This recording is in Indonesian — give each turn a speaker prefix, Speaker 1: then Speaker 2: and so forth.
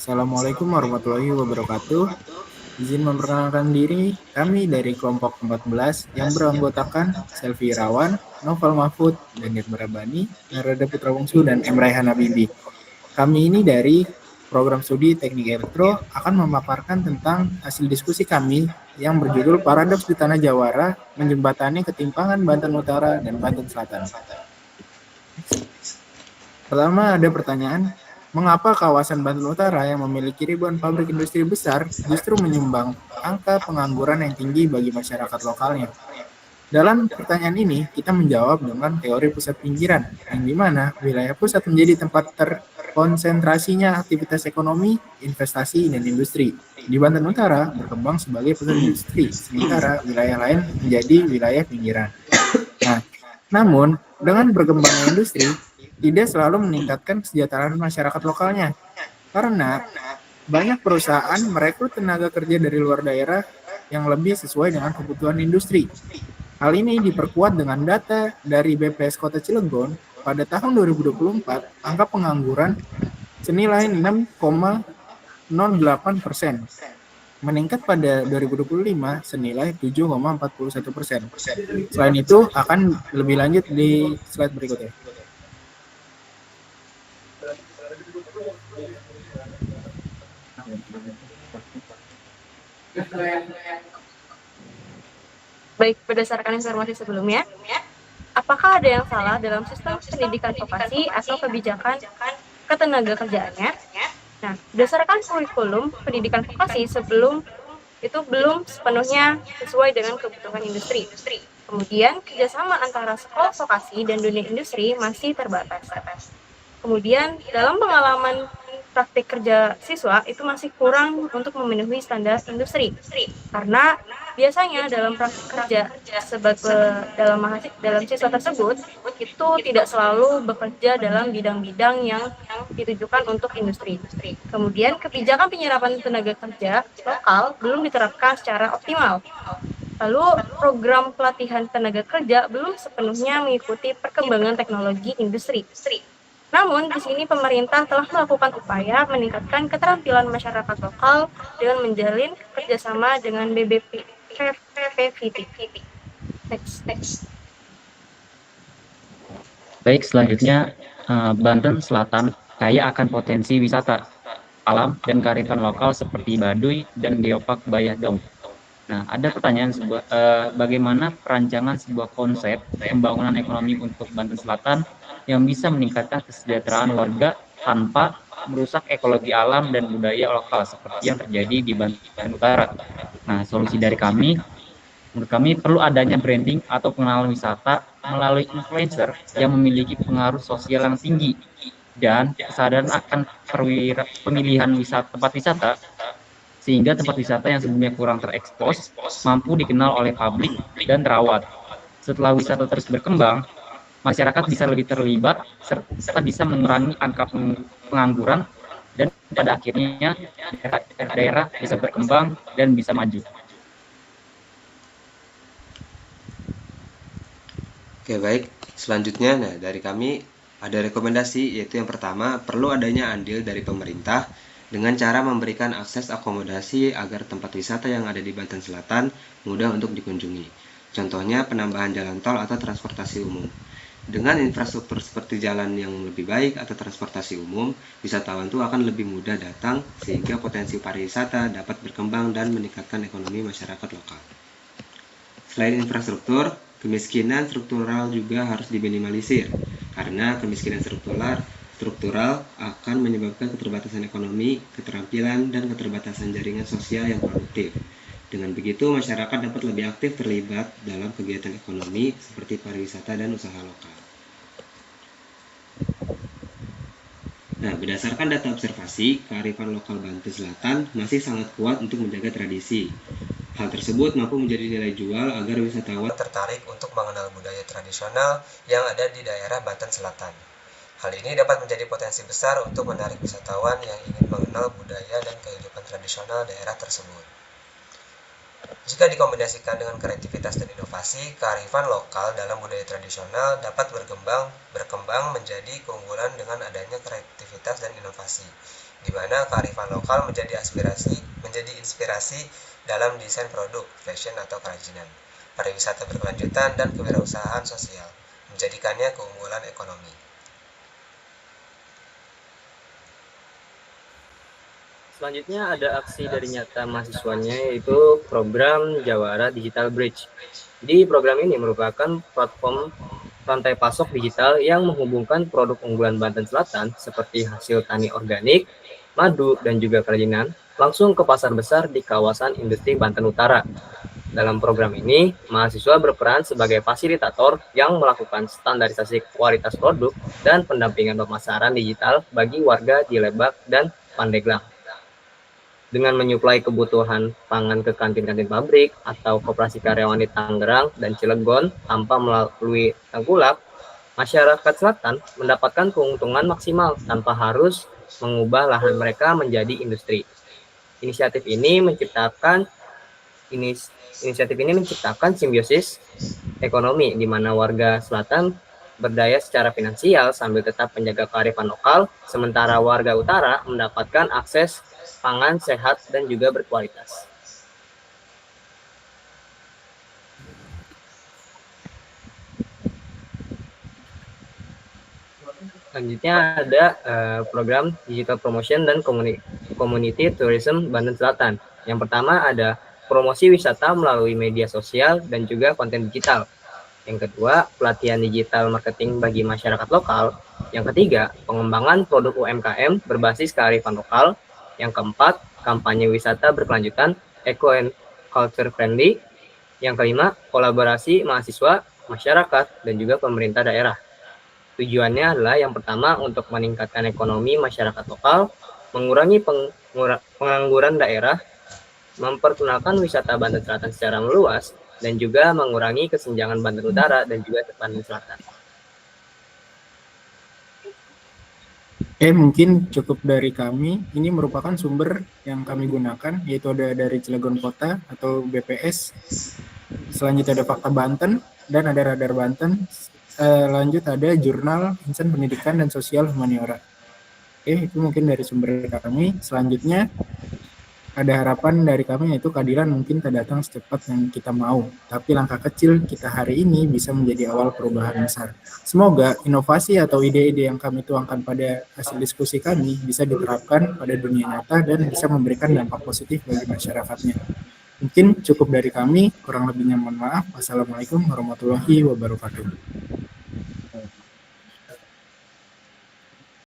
Speaker 1: Assalamualaikum warahmatullahi wabarakatuh. Izin memperkenalkan diri, kami dari kelompok 14 yang beranggotakan Selvi Irawan, Novel Mahfud, Danir Barabani, Narada Putra Wungsu, dan Emraihan Habibi. Kami ini dari program studi Teknik Elektro akan memaparkan tentang hasil diskusi kami yang berjudul Paradoks di Tanah Jawara, Menjembatani Ketimpangan Banten Utara dan Banten Selatan. Pertama ada pertanyaan, mengapa kawasan Banten Utara yang memiliki ribuan pabrik industri besar justru menyumbang angka pengangguran yang tinggi bagi masyarakat lokalnya? Dalam pertanyaan ini, kita menjawab dengan teori pusat pinggiran, yang dimana wilayah pusat menjadi tempat terkonsentrasinya aktivitas ekonomi, investasi, dan industri. Di Banten Utara berkembang sebagai pusat industri, sementara wilayah lain menjadi wilayah pinggiran. Nah, namun dengan berkembangnya industri, tidak selalu meningkatkan kesejahteraan masyarakat lokalnya. Karena banyak perusahaan merekrut tenaga kerja dari luar daerah yang lebih sesuai dengan kebutuhan industri. Hal ini diperkuat dengan data dari BPS Kota Cilegon pada tahun 2024, angka pengangguran senilai 6,08%, meningkat pada 2025 senilai 7,41%. Selain itu, akan lebih lanjut di slide berikutnya.
Speaker 2: Baik, berdasarkan informasi sebelumnya, apakah ada yang salah dalam sistem pendidikan vokasi atau kebijakan ketenaga kerjaannya? Nah, berdasarkan kurikulum pendidikan vokasi sebelum itu belum sepenuhnya sesuai dengan kebutuhan industri. Kemudian, kerjasama antara sekolah vokasi dan dunia industri masih terbatas. Kemudian, dalam pengalaman praktik kerja siswa itu masih kurang untuk memenuhi standar industri. Karena biasanya dalam praktik kerja dalam siswa tersebut itu tidak selalu bekerja dalam bidang-bidang yang ditujukan untuk industri. Kemudian kebijakan penyerapan tenaga kerja lokal belum diterapkan secara optimal. Lalu program pelatihan tenaga kerja belum sepenuhnya mengikuti perkembangan teknologi industri. Namun, di sini pemerintah telah melakukan upaya meningkatkan keterampilan masyarakat lokal dengan menjalin kerjasama dengan BPPT. Next.
Speaker 3: Baik, selanjutnya Banten Selatan kaya akan potensi wisata alam dan kearifan lokal seperti Baduy dan Geopark Bayah-Dom. Nah, ada pertanyaan bagaimana perancangan sebuah konsep pembangunan ekonomi untuk Banten Selatan yang bisa meningkatkan kesejahteraan warga tanpa merusak ekologi alam dan budaya lokal seperti yang terjadi di Banten Utara. Nah, solusi dari kami, menurut kami perlu adanya branding atau pengenalan wisata melalui influencer yang memiliki pengaruh sosial yang tinggi dan kesadaran akan pemilihan tempat wisata sehingga tempat wisata yang sebelumnya kurang terekspos mampu dikenal oleh publik dan terawat. Setelah wisata terus berkembang, masyarakat bisa lebih terlibat serta bisa mengurangi angka pengangguran dan pada akhirnya daerah bisa berkembang dan bisa maju.
Speaker 4: Oke, baik. Selanjutnya, dari kami ada rekomendasi, yaitu yang pertama, perlu adanya andil dari pemerintah dengan cara memberikan akses akomodasi agar tempat wisata yang ada di Banten Selatan mudah untuk dikunjungi. Contohnya penambahan jalan tol atau transportasi umum. Dengan infrastruktur seperti jalan yang lebih baik atau transportasi umum, wisatawan itu akan lebih mudah datang sehingga potensi pariwisata dapat berkembang dan meningkatkan ekonomi masyarakat lokal. Selain infrastruktur, kemiskinan struktural juga harus diminimalisir karena kemiskinan struktural akan menyebabkan keterbatasan ekonomi, keterampilan, dan keterbatasan jaringan sosial yang produktif. Dengan begitu, masyarakat dapat lebih aktif terlibat dalam kegiatan ekonomi seperti pariwisata dan usaha lokal. Nah, berdasarkan data observasi, kearifan lokal Banten Selatan masih sangat kuat untuk menjaga tradisi. Hal tersebut mampu menjadi nilai jual agar wisatawan tertarik untuk mengenal budaya tradisional yang ada di daerah Banten Selatan. Hal ini dapat menjadi potensi besar untuk menarik wisatawan yang ingin mengenal budaya dan kehidupan tradisional daerah tersebut. Jika dikombinasikan dengan kreativitas dan inovasi, kearifan lokal dalam budaya tradisional dapat berkembang menjadi keunggulan dengan adanya kreativitas kreativitas dan inovasi, di mana kearifan lokal menjadi inspirasi dalam desain produk, fashion atau kerajinan, pariwisata berkelanjutan, dan kewirausahaan sosial, menjadikannya keunggulan ekonomi.
Speaker 5: Selanjutnya ada aksi dari nyata mahasiswanya, yaitu program Jawara Digital Bridge. Jadi program ini merupakan platform rantai pasok digital yang menghubungkan produk unggulan Banten Selatan seperti hasil tani organik, madu, dan juga kerajinan langsung ke pasar besar di kawasan industri Banten Utara. Dalam program ini, mahasiswa berperan sebagai fasilitator yang melakukan standarisasi kualitas produk dan pendampingan pemasaran digital bagi warga di Lebak dan Pandeglang. Dengan menyuplai kebutuhan pangan ke kantin-kantin pabrik atau koperasi karyawan di Tangerang dan Cilegon tanpa melalui tengkulak, masyarakat selatan mendapatkan keuntungan maksimal tanpa harus mengubah lahan mereka menjadi industri. Inisiatif ini menciptakan simbiosis ekonomi di mana warga selatan berdaya secara finansial sambil tetap menjaga kearifan lokal, sementara warga utara mendapatkan akses pangan sehat dan juga berkualitas. Selanjutnya ada program Digital Promotion dan Community Tourism Banten Selatan. Yang pertama ada promosi wisata melalui media sosial dan juga konten digital. Yang kedua, pelatihan digital marketing bagi masyarakat lokal. Yang ketiga, pengembangan produk UMKM berbasis kearifan lokal. Yang keempat, kampanye wisata berkelanjutan, eco and culture friendly. Yang kelima, kolaborasi mahasiswa, masyarakat, dan juga pemerintah daerah. Tujuannya adalah yang pertama untuk meningkatkan ekonomi masyarakat lokal, mengurangi pengangguran daerah, memperkenalkan wisata Banten Selatan secara meluas, dan juga mengurangi kesenjangan Banten Utara dan juga Banten Selatan.
Speaker 1: Mungkin cukup dari kami. Ini merupakan sumber yang kami gunakan, yaitu ada dari Cilegon Kota atau BPS. Selanjutnya ada Fakta Banten dan ada Radar Banten. Lanjut ada Jurnal Insan Pendidikan dan Sosial Humaniora. Itu mungkin dari sumber kami. Selanjutnya ada harapan dari kami, yaitu keadilan mungkin tak datang secepat yang kita mau, tapi langkah kecil kita hari ini bisa menjadi awal perubahan besar. Semoga inovasi atau ide-ide yang kami tuangkan pada hasil diskusi kami bisa diterapkan pada dunia nyata dan bisa memberikan dampak positif bagi masyarakatnya. Mungkin cukup dari kami, kurang lebihnya mohon maaf. Wassalamualaikum warahmatullahi wabarakatuh.